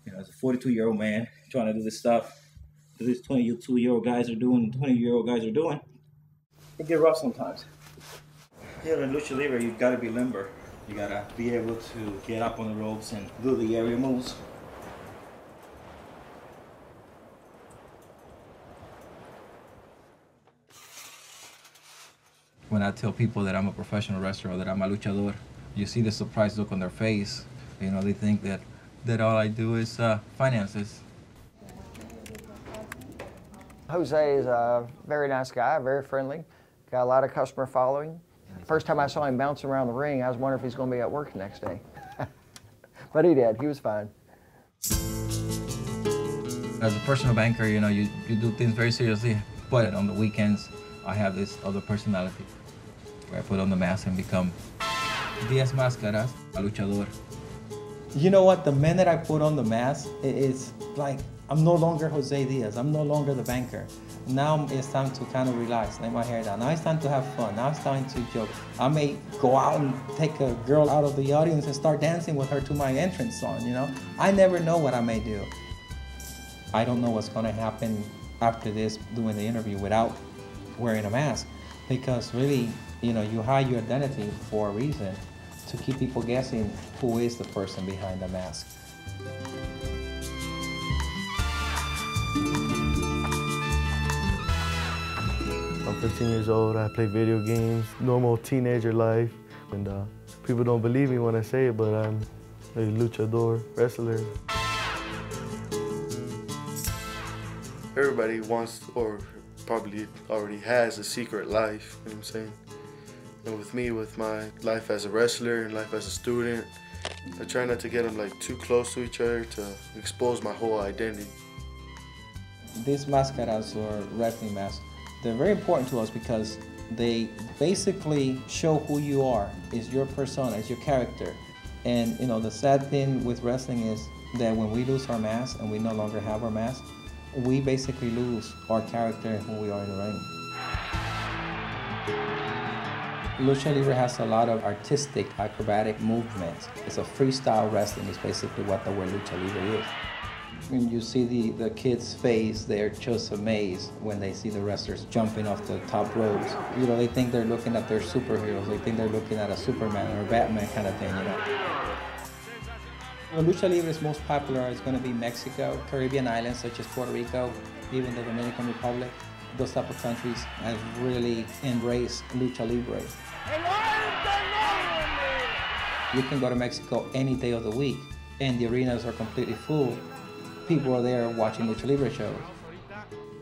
As a 42-year-old man trying to do this stuff that these 22-year-old guys are doing, 20-year-old guys are doing, it get rough sometimes. In Lucha Libre, you've got to be limber. You got to be able to get up on the ropes and do the area moves. When I tell people that I'm a professional wrestler or that I'm a luchador, you see the surprised look on their face. They think that all I do is finances. Jose is a very nice guy, very friendly, got a lot of customer following. First time I saw him bouncing around the ring, I was wondering if he's going to be at work the next day. But he did, he was fine. As a personal banker, you do things very seriously, but on the weekends, I have this other personality where I put on the mask and become 10 máscaras, a luchador. You know what? The minute I put on the mask, it's like I'm no longer Jose Diaz. I'm no longer the banker. Now it's time to kind of relax, lay my hair down. Now it's time to have fun. Now it's time to joke. I may go out and take a girl out of the audience and start dancing with her to my entrance song, I never know what I may do. I don't know what's going to happen after this, doing the interview without wearing a mask, because really, you hide your identity for a reason, to keep people guessing who is the person behind the mask. I'm 15 years old, I play video games, normal teenager life, and people don't believe me when I say it, but I'm a luchador, wrestler. Everybody wants, or probably already has, a secret life, you know what I'm saying? And with me, with my life as a wrestler and life as a student, I try not to get them too close to each other to expose my whole identity. These máscaras, or wrestling masks, they're very important to us because they basically show who you are. It's your persona, it's your character. And the sad thing with wrestling is that when we lose our mask and we no longer have our mask, we basically lose our character and who we are in the ring. Lucha Libre has a lot of artistic, acrobatic movements. It's a freestyle wrestling, is basically what the word Lucha Libre is. When you see the kids' face, they're just amazed when they see the wrestlers jumping off the top ropes. They think they're looking at their superheroes. They think they're looking at a Superman or a Batman kind of thing, Lucha Libre is most popular is going to be Mexico, Caribbean islands such as Puerto Rico, even the Dominican Republic. Those type of countries have really embraced Lucha Libre. You can go to Mexico any day of the week, and the arenas are completely full. People are there watching Lucha Libre shows.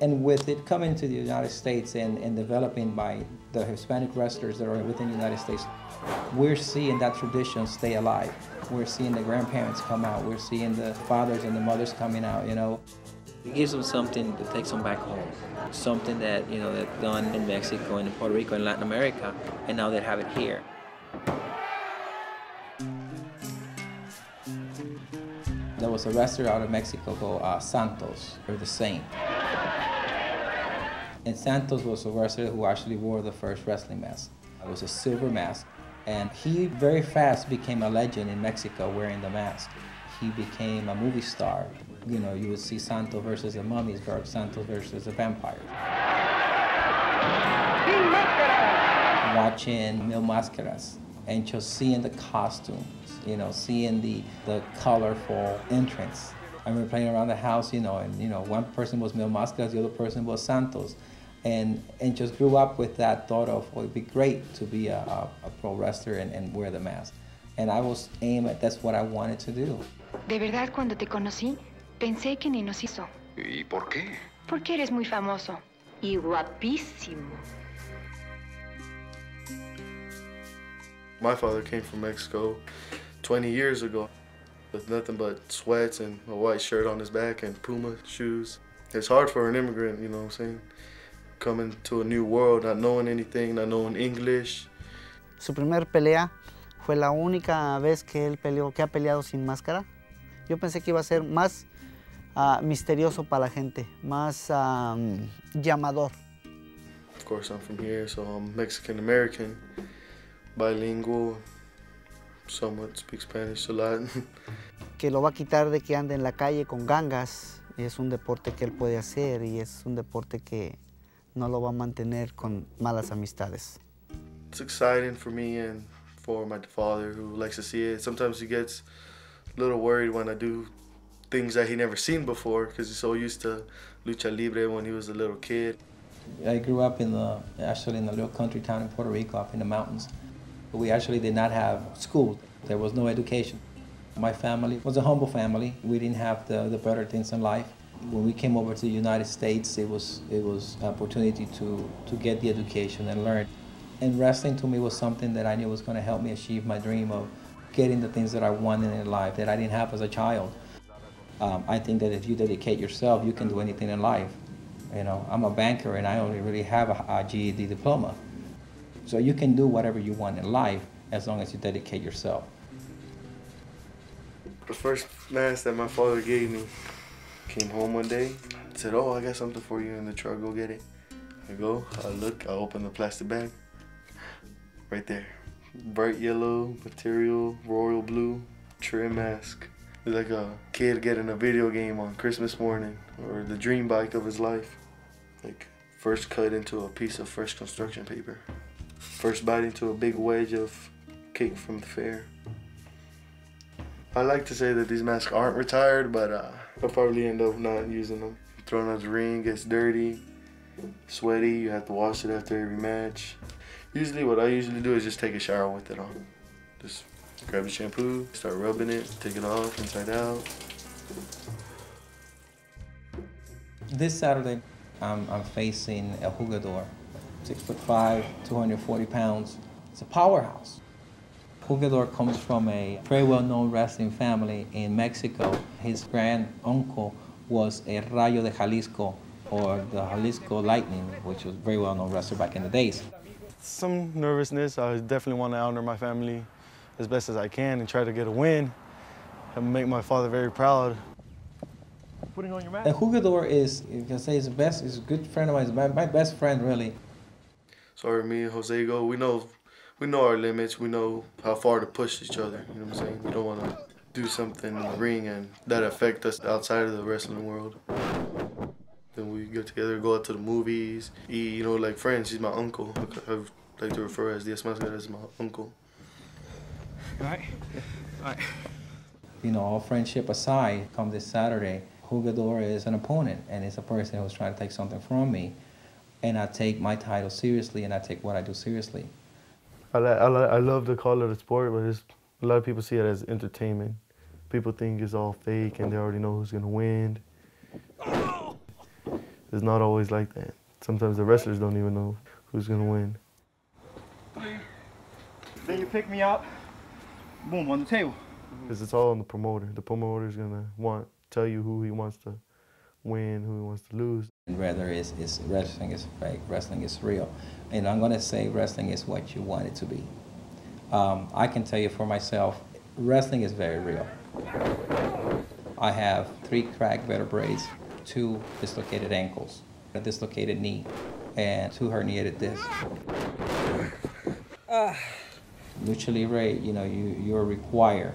And with it coming to the United States and developing by the Hispanic wrestlers that are within the United States, we're seeing that tradition stay alive. We're seeing the grandparents come out. We're seeing the fathers and the mothers coming out, It gives them something that takes them back home. Something that, that's done in Mexico and in Puerto Rico and Latin America, and now they have it here. There was a wrestler out of Mexico called Santos, or the Saint. And Santos was a wrestler who actually wore the first wrestling mask. It was a silver mask, and he very fast became a legend in Mexico wearing the mask. He became a movie star. You would see Santos versus the mummies, or Santos versus the vampires. Watching Mil Máscaras and just seeing the costumes, seeing the colorful entrance. I remember playing around the house, and one person was Mil Máscaras, the other person was Santos. And just grew up with that thought of, well, it'd be great to be a pro wrestler and wear the mask. And I was aimed at, that's what I wanted to do. De verdad, cuando te conocí, pensé que ni nos hizo. ¿Y por qué? Porque eres muy famoso y guapísimo. My father came from Mexico 20 years ago with nothing but sweats and a white shirt on his back and Puma shoes. It's hard for an immigrant, you know what I'm saying? Coming to a new world, not knowing anything, not knowing English. Su primer pelea fue la única vez que él peleó, que ha peleado sin máscara. Yo pensé que iba a ser más misterioso para la gente, más llamador. Of course, I'm from here, so I'm Mexican-American, bilingual, somewhat speak Spanish a lot. que lo va a quitar de que ande en la calle con gangas. Y es un deporte que él puede hacer y es un deporte que no lo va a mantener con malas amistades. It's exciting for me and for my father who likes to see it. Sometimes he gets a little worried when I do things that he never seen before because he's so used to lucha libre when he was a little kid. I grew up actually in a little country town in Puerto Rico, up in the mountains. We actually did not have school. There was no education. My family was a humble family. We didn't have the better things in life. When we came over to the United States, it was an opportunity to get the education and learn. And wrestling to me was something that I knew was going to help me achieve my dream of getting the things that I wanted in life that I didn't have as a child. I think that if you dedicate yourself, you can do anything in life. You know, I'm a banker and I only really have a GED diploma. So you can do whatever you want in life as long as you dedicate yourself. The first mask that my father gave me, came home one day, said, "Oh, I got something for you in the truck, go get it." I go, I look, I open the plastic bag. Right there. Bright yellow material, royal blue, trim mask. It's like a kid getting a video game on Christmas morning, or the dream bike of his life. Like, first cut into a piece of fresh construction paper. First bite into a big wedge of cake from the fair. I like to say that these masks aren't retired, but I'll probably end up not using them. Throwing out the ring, gets dirty, sweaty, you have to wash it after every match. Usually what I usually do is just take a shower with it on. Just grab the shampoo, start rubbing it, take it off inside out. This Saturday, I'm facing a jugador, 6'5", 240 pounds. It's a powerhouse. Jugador comes from a very well-known wrestling family in Mexico. His grand uncle was a Rayo de Jalisco, or the Jalisco Lightning, which was a very well-known wrestler back in the days. Some nervousness. I definitely want to honor my family as best as I can and try to get a win and make my father very proud. Putting on your mask. A jugador is, you can say, is a good friend of mine. My best friend, really. So me and Jose go, we know our limits. We know how far to push each other. You know what I'm saying? We don't want to do something in the ring and that affect us outside of the wrestling world. Then we get together, go out to the movies, eat, you know, like friends. He's my uncle. I like to refer as Diez Mascaras as my uncle. All right. All right. You know, all friendship aside, come this Saturday, Jugador is an opponent, and it's a person who's trying to take something from me. And I take my title seriously, and I take what I do seriously. I love to call it a sport, but a lot of people see it as entertainment. People think it's all fake, and they already know who's going to win. It's not always like that. Sometimes the wrestlers don't even know who's going to win. Then you pick me up, boom, on the table. Because it's all on the promoter. The promoter's going to tell you who he wants to win, who he wants to lose. And whether it's wrestling is fake, wrestling is real. And I'm going to say wrestling is what you want it to be. I can tell you for myself, wrestling is very real. I have 3 cracked vertebrae, 2 dislocated ankles, a dislocated knee, and 2 herniated discs. Lucha Libre, you know, you're required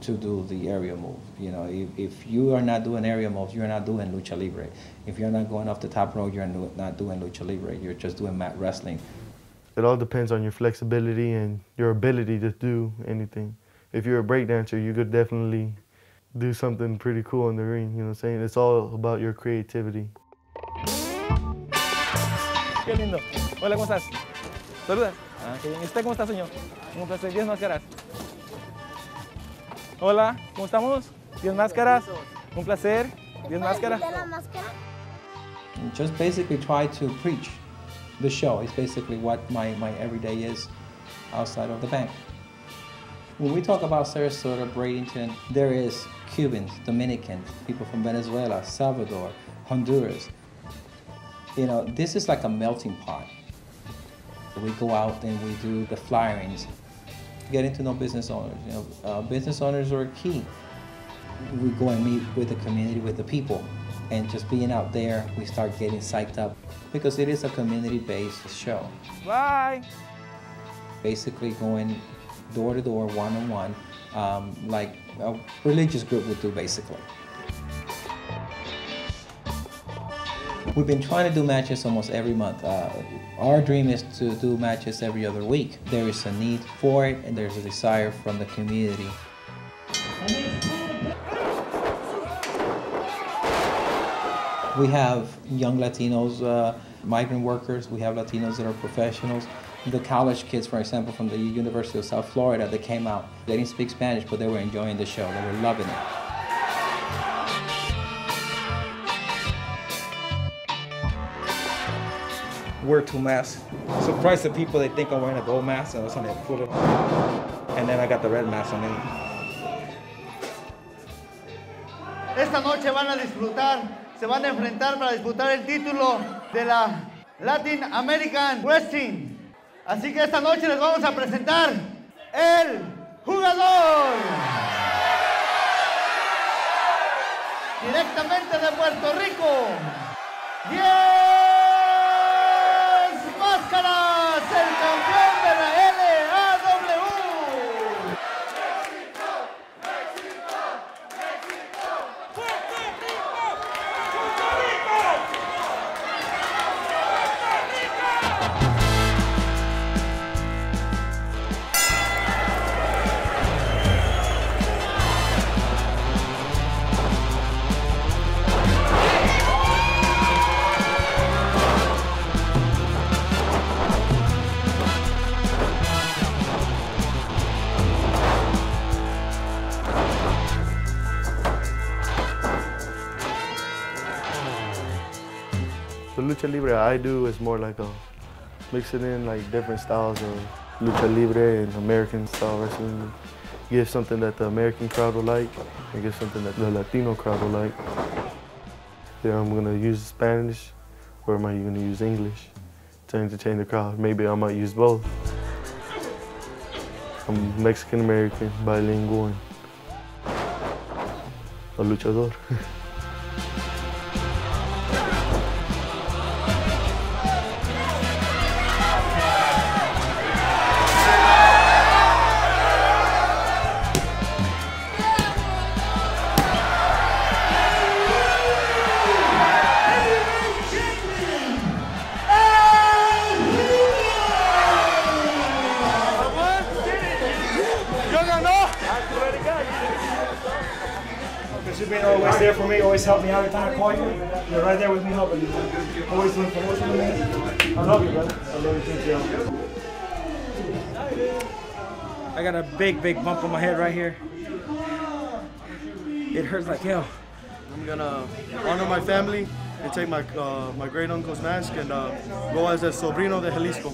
to do the aerial move. You know, if you are not doing aerial moves, you're not doing Lucha Libre. If you're not going off the top rope, you're not doing Lucha Libre. You're just doing mat wrestling. It all depends on your flexibility and your ability to do anything. If you're a breakdancer, you could definitely do something pretty cool in the ring, you know what I'm saying? It's all about your creativity. Qué lindo. Hola, ¿cómo estás? Saludas. Qué bien. ¿Y usted cómo está, señor? Un placer. 10 máscaras. Hola, ¿cómo estamos? 10 máscaras. Un placer. 10 máscaras. Just basically try to preach the show. It's basically what my everyday is outside of the bank. When we talk about Sarasota, Bradenton, there is Cubans, Dominicans, people from Venezuela, Salvador, Honduras. You know, this is like a melting pot. We go out and we do the flyerings, getting to know business owners. You know, business owners are key. We go and meet with the community, with the people, and just being out there, we start getting psyched up because it is a community-based show. Bye. Basically going door to door, one-on-one, like a religious group would do, basically. We've been trying to do matches almost every month. Our dream is to do matches every other week. There is a need for it, and there's a desire from the community. We have young Latinos, migrant workers. We have Latinos that are professionals. The college kids, for example, from the University of South Florida, they came out. They didn't speak Spanish, but they were enjoying the show. They were loving it. Wear two masks. Surprised the people, they think I'm wearing a gold mask, and so they put it on. And then I got the red mask on me. Esta noche van a disfrutar, se van a enfrentar para disputar el título de la Latin American Wrestling. Así que esta noche les vamos a presentar el jugador. Directamente de Puerto Rico. 10 máscaras, el campeón de la LAW. The lucha libre I do is more like a mixing in like different styles of lucha libre and American style wrestling. Give something that the American crowd will like and give something that the Latino crowd will like. Then I'm gonna use Spanish or am I gonna use English to entertain the crowd? Maybe I might use both. I'm Mexican American, bilingual, and a luchador. You've been always there for me, always help me out every time I call you. You're right there with me helping me. Always doing promotion with me. I love you, brother. I love you too, I got a big bump on my head right here. It hurts like hell. I'm gonna honor my family and take my great uncle's mask and go as a sobrino de Jalisco.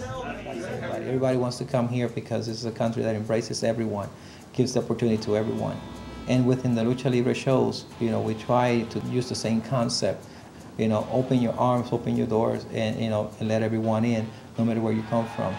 Everybody wants to come here because this is a country that embraces everyone, gives the opportunity to everyone. And within the Lucha Libre shows, you know, we try to use the same concept. You know, open your arms, open your doors, and, you know, and let everyone in, no matter where you come from.